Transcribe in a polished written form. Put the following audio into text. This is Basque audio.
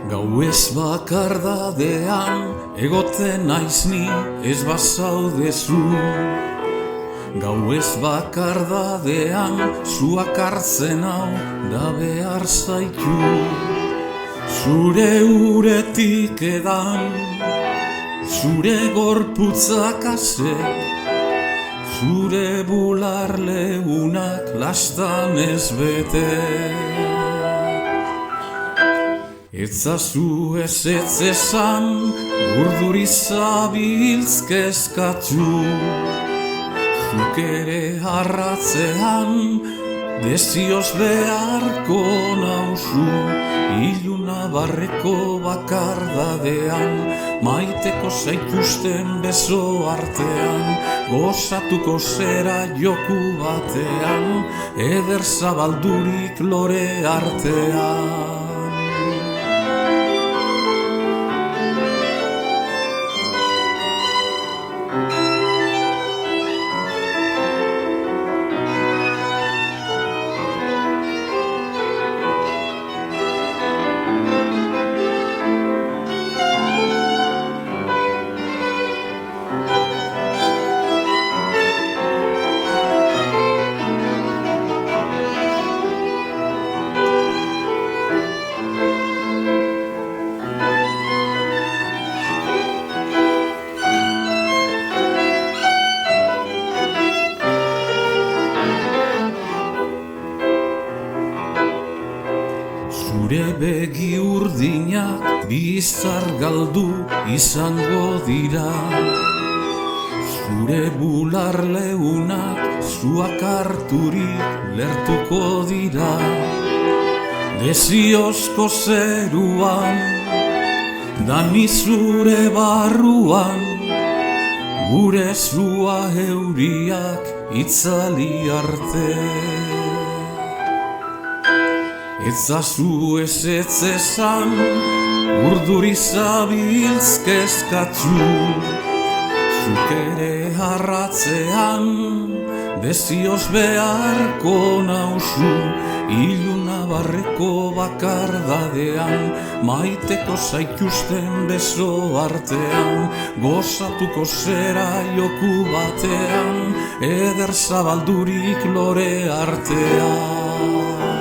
Gau ez bakardadean egoten naiz ni ez bazaudezu. Gau ez bakardadean zuak hartzen hau da behar zaitu. Zure uretik edan, zure gorputzak ase, zure bular leunak lastan ez bete. Etzazu ez esan, urduri zabiltz kezkatu. Zuk ere arratzean, desioz beharko nauzu. Iluna barreko bakardadean, maiteko zaituzten beso artean, gozatuko zera joku batean, eder zabaldurik lore artean. Zure begi urdinak bizar galdu izango dira. Zure bular leunak zuak harturik lertuko dira. Desiozko zeruan, dani zure barruan, gure zua euriak itzali arte. Etzazu ez esan, urduri zabiltz kezkatu. Zuk ere arratzean, desioz beharko nauzu. Iluna barreko bakardadean, maiteko zaituzten beso artean, gozatuko zera joku batean, eder zabaldurik lore artean.